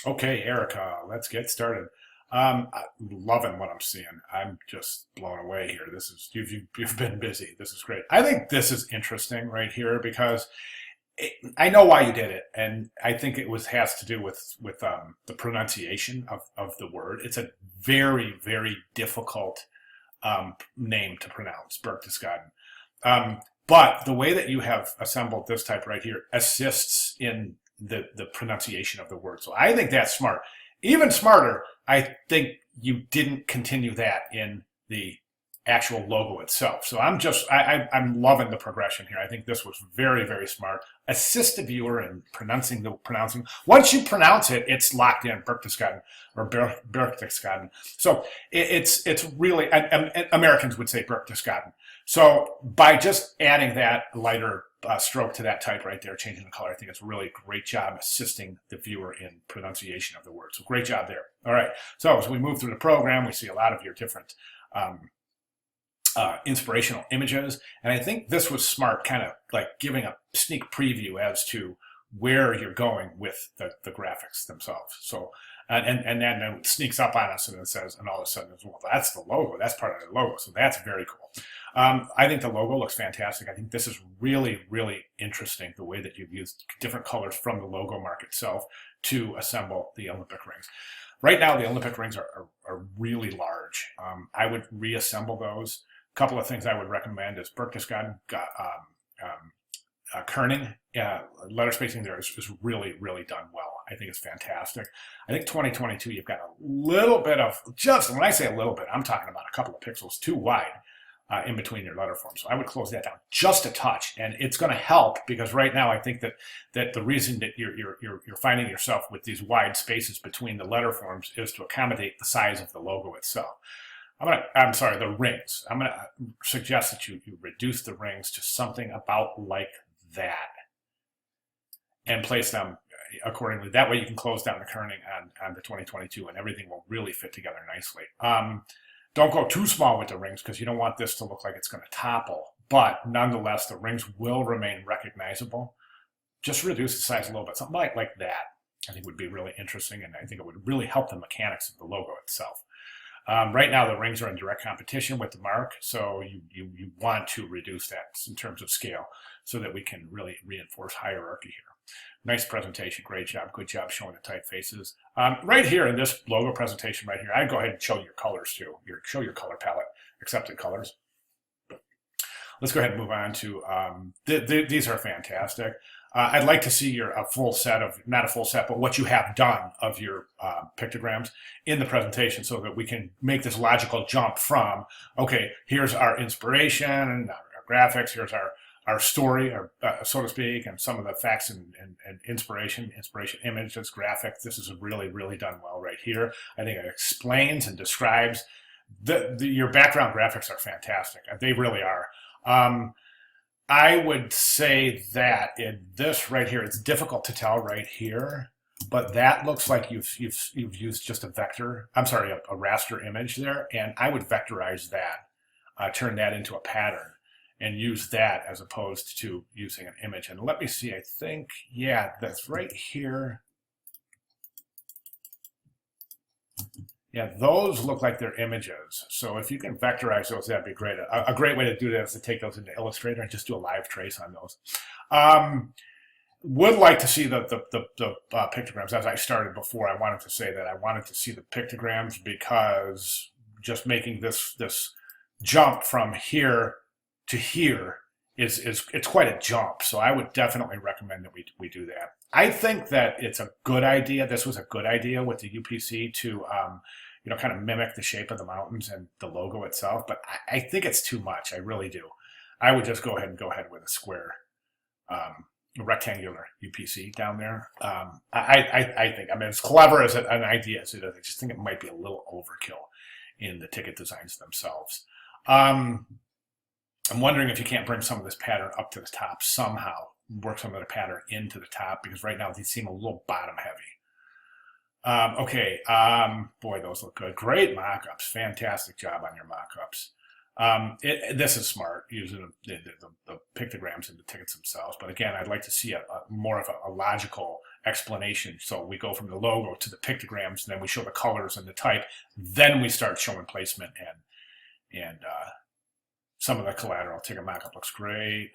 Okay, Erica, let's get started. Loving what I'm seeing. I'm just blown away here. This is you've been busy. This is great. I think this is interesting right here because I know why you did it, and I think it was has to do with the pronunciation of the word. It's a very difficult name to pronounce, Berchtesgaden. But the way that you have assembled this type right here assists in the pronunciation of the word. So I think that's smart. Even smarter, I think you didn't continue that in the actual logo itself. So I'm loving the progression here. I think this was very smart. Assist the viewer in pronouncing. Once you pronounce it, it's locked in, Berchtesgaden or Berchtesgaden. So it's really Americans would say Berchtesgaden. So by just adding that lighter stroke to that type right there, changing the color, I think it's a really great job assisting the viewer in pronunciation of the word. So great job there. All right. So as we move through the program, we see a lot of your different inspirational images. And I think this was smart, kind of like giving a sneak preview as to where you're going with the graphics themselves. So, and then it sneaks up on us and it says, and all of a sudden, well, that's the logo. That's part of the logo. So that's very cool. I think the logo looks fantastic. I think this is really interesting, the way that you've used different colors from the logo mark itself to assemble the Olympic rings. Right now, the Olympic rings are really large. I would reassemble those. A couple of things I would recommend is Berchtesgaden, kerning, letter spacing there is really done well. I think it's fantastic. I think 2022, you've got a little bit of, just when I say a little bit, I'm talking about a couple of pixels too wide in between your letter forms. So I would close that down just a touch, and it's going to help because right now I think that the reason that you're finding yourself with these wide spaces between the letter forms is to accommodate the size of the logo itself. I'm sorry, the rings. I'm gonna suggest that you reduce the rings to something about like that and place them accordingly. That way you can close down the kerning on the 2022 and everything will really fit together nicely. Don't go too small with the rings because you don't want this to look like it's going to topple. But nonetheless, the rings will remain recognizable. Just reduce the size a little bit. Something like that I think would be really interesting, and I think it would really help the mechanics of the logo itself. Right now, the rings are in direct competition with the mark, so you want to reduce that in terms of scale so that we can really reinforce hierarchy here. Nice presentation, great job, good job showing the typefaces. Right here in this logo presentation right here, I'd go ahead and show your colors too. Show your color palette, accepted colors. Let's go ahead and move on to, these are fantastic. I'd like to see a full set of, not a full set, but what you have done of your pictograms in the presentation so that we can make this logical jump from, okay, here's our inspiration and our graphics, here's our story, so to speak, and some of the facts and inspiration images, graphics. This is really done well right here. I think it explains and describes, your background graphics are fantastic. They really are. I would say that in this right here, it's difficult to tell right here, but that looks like you've used just a vector. I'm sorry, a raster image there, and I would vectorize that, turn that into a pattern, and use that as opposed to using an image. And let me see. I think, yeah, that's right here. Yeah, those look like they're images. So if you can vectorize those, that'd be great. A great way to do that is to take those into Illustrator and just do a live trace on those. Would like to see the pictograms. As I started before, I wanted to say that I wanted to see the pictograms because just making this jump from here to here it's quite a jump. So I would definitely recommend that we do that. I think that it's a good idea. This was a good idea with the UPC to kind of mimic the shape of the mountains and the logo itself. But I think it's too much. I really do. I would just go ahead with a square, rectangular UPC down there. I think, I mean, as clever as an idea as it is, I just think it might be a little overkill in the ticket designs themselves. I'm wondering if you can't bring some of this pattern up to the top somehow, work some of the pattern into the top, because right now these seem a little bottom heavy. Okay, boy, those look good. Great mock-ups. Fantastic job on your mock-ups. This is smart using the pictograms and the tickets themselves. But again, I'd like to see a more of a logical explanation. So we go from the logo to the pictograms, and then we show the colors and the type. Then we start showing placement and some of the collateral. Ticket mock-up looks great.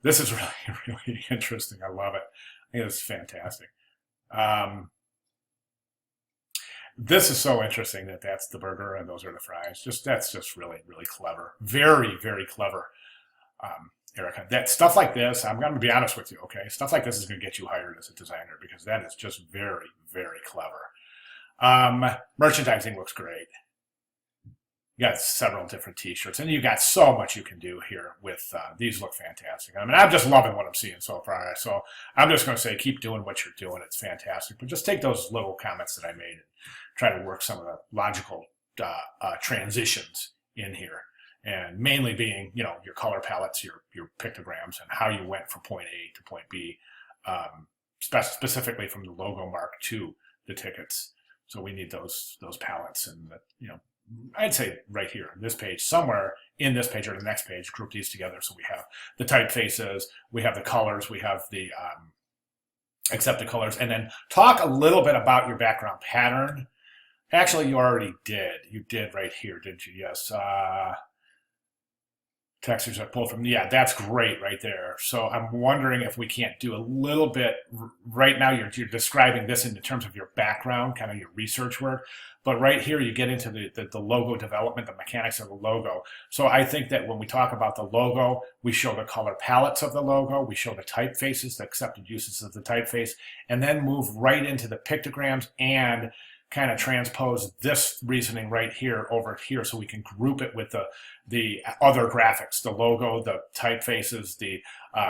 This is really, really interesting. I love it. I think it's fantastic. This is so interesting that that's the burger and those are the fries. That's just really, really clever. Very, very clever, Erica. That stuff like this, I'm going to be honest with you, okay? Stuff like this is going to get you hired as a designer because that is just very, very clever. Merchandising looks great. You got several different T-shirts, and you got so much you can do here with these. Look fantastic. I mean, I'm just loving what I'm seeing so far. So I'm just going to say, keep doing what you're doing. It's fantastic. But just take those little comments that I made and try to work some of the logical transitions in here, and mainly being, you know, your color palettes, your pictograms, and how you went from point A to point B, specifically from the logo mark to the tickets. So we need those palettes, and you know. I'd say right here, this page, somewhere in this page or the next page, group these together. So we have the typefaces, we have the colors, we have the accepted colors, and then talk a little bit about your background pattern. Actually, you already did. You did right here, didn't you? Yes. Textures I pulled from, yeah, that's great right there. So I'm wondering if we can't do a little bit, right now you're describing this in terms of your background, kind of your research work, but right here you get into the logo development, the mechanics of the logo. So I think that when we talk about the logo, we show the color palettes of the logo, we show the typefaces, the accepted uses of the typeface, and then move right into the pictograms and kind of transpose this reasoning right here over here so we can group it with the other graphics, the logo, the typefaces, the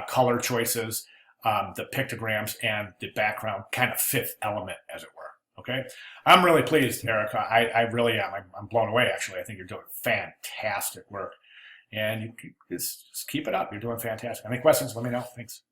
color choices, the pictograms, and the background kind of fifth element, as it were. Okay, I'm really pleased, Erica. I really am. I'm blown away, actually. I think you're doing fantastic work. And you just keep it up. You're doing fantastic. Any questions? Let me know. Thanks.